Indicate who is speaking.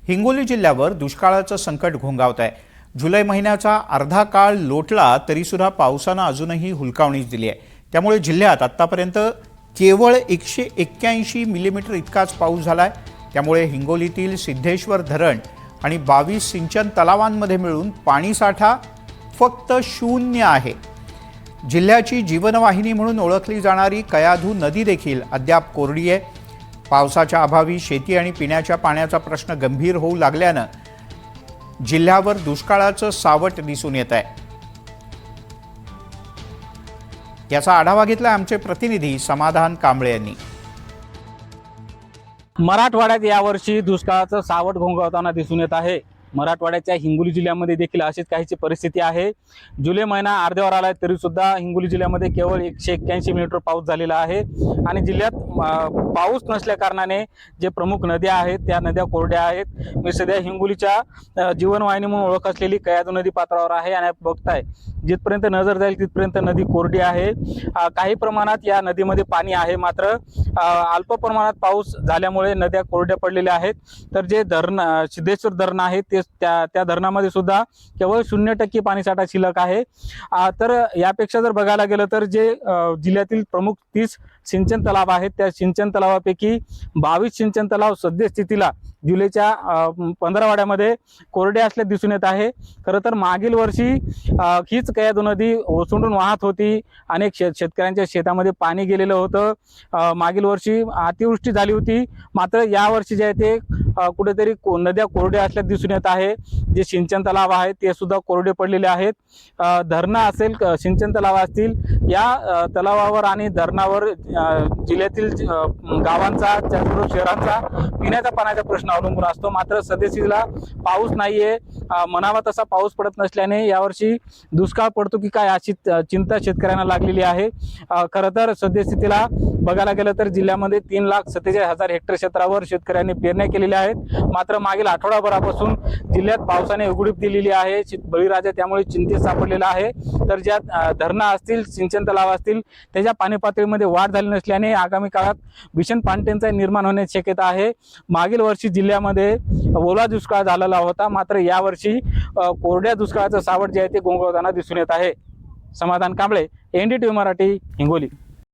Speaker 1: हिंगोली जिल्ह्यावर दुष्काळाचं संकट घोंगावत आहे। जुलै महिन्याचा अर्धा काळ लोटला तरी सुद्धा पावसानं अजूनही हुलकावणीच दिली आहे। त्यामुळे जिल्ह्यात आतापर्यंत केवळ 181 मिलीमीटर इतकाच पाऊस झालाय। त्यामुळे हिंगोलीतील सिद्धेश्वर धरण आणि 22 सिंचन तलावांमध्ये मिळून पाणीसाठा फक्त 0 आहे। जिल्ह्याची जीवनवाहिनी म्हणून ओळखली जाणारी कयाधू नदी देखील अद्याप कोरडी आहे। पावसाच्या अभावी शेती आणि पिण्याच्या पाण्याचा प्रश्न गंभीर होऊ लागल्यानं जिल्ह्यावर दुष्काळाचं सावट दिसून येत आहे। याचा आढावा घेतला आमचे प्रतिनिधी समाधान कांबळे यांनी।
Speaker 2: मराठवाड्यात यावर्षी दुष्काळाचं सावट घोंघावताना दिसून येत आहे। मराठवाड्याच्या हिंगोली जिल्ह्यामध्ये देखील अशीच काहीची परिस्थिती आहे। जुलै महिना अर्ध्यावर आला तरी सुद्धा हिंगोली जिल्ह्यामध्ये केवळ 181 मिलीमीटर पाऊस झालेला आहे आणि जिल्ह्यात पाऊस नसल्या कारणाने जे प्रमुख नद्या आहेत त्या नद्या कोरड्या आहेत। मी सध्या हिंगोलीच्या जीवनवाहिनी म्हणून ओळख असलेली कयाधू नदी पात्रावर आहे आणि बघताय जिथपर्यंत नजर जाईल तिथपर्यंत नदी कोरडी आहे। काही प्रमाणात या नदीमध्ये पाणी आहे, मात्र अल्प प्रमाणात पाऊस झाल्यामुळे नद्या कोरड्या पडलेल्या आहेत। तर जे धरण सिद्धेश्वर धरण आहे ते त्या धरणामध्ये सुद्धा केवळ 0% पाणीसाठा शिल्लक आहे। तर यापेक्षा जर बघायला गेलं तर जे जिल्ह्यातील प्रमुख 30 सिंचन तलाव आहेत त्या सिंचन तलावापैकी 22 सिंचन तलाव सद्यस्थितीला जुलैच्या 15 वाड्यामध्ये कोरडे असले दिसून येत आहे। खरं तर मागील वर्षी हीच कयाधू नदी ओसंडून वाहत होती, अनेक शेतकऱ्यांच्या शेतामध्ये पाणी गेलेलं होतं। मागील वर्षी अतिवृष्टी झाली होती, मात्र यावर्षी जे आहे ते कुठेतरी नद्या कोरड्या असल्या दिसून येत आहे। जे सिंचन तलाव आहेत ते सुद्धा कोरडे पडलेले आहेत। धरणं असेल, सिंचन तलाव असतील, या तलावावर आणि धरणावर जिल्ह्यातील गावांचा त्याचबरोबर शहरांचा पिण्याच्या पाण्याचा प्रश्न अवलंबून असतो। मात्र सध्याला पाऊस नाहीये, म्हणावा तसा पाऊस पडत नसल्याने यावर्षी दुष्काळ पडतो की काय अशी चिंता शेतकऱ्यांना लागलेली आहे। खरं तर सद्यस्थितीला बघायला गेलं तर जिल्ह्यामध्ये 3,47,000 हेक्टर क्षेत्रावर शेतकऱ्यांनी पेरण्या केलेल्या आहेत। मात्र मागील आठवडाभरापासून जिल्ह्यात पावसाने उघडीप दिलेली आहे। बळीराजा त्यामुळे चिंतेत सापडलेला आहे। तर ज्या धरणं असतील, सिंचन तलाव असतील, त्याच्या पाणी पातळीमध्ये वाढ झाली नसल्याने आगामी काळात भीषण पाणीटंचाई निर्माण होण्याची शक्यता आहे। मागील वर्षी जिल्ह्यामध्ये ओला दुष्काळ झालेला होता, मात्र यावर्षी कोरड्या दुष्काळाचं सावट जे आहे ते घोंघावताना दिसून येत आहे। समाधान कांबळे, NDTV मराठी, हिंगोली।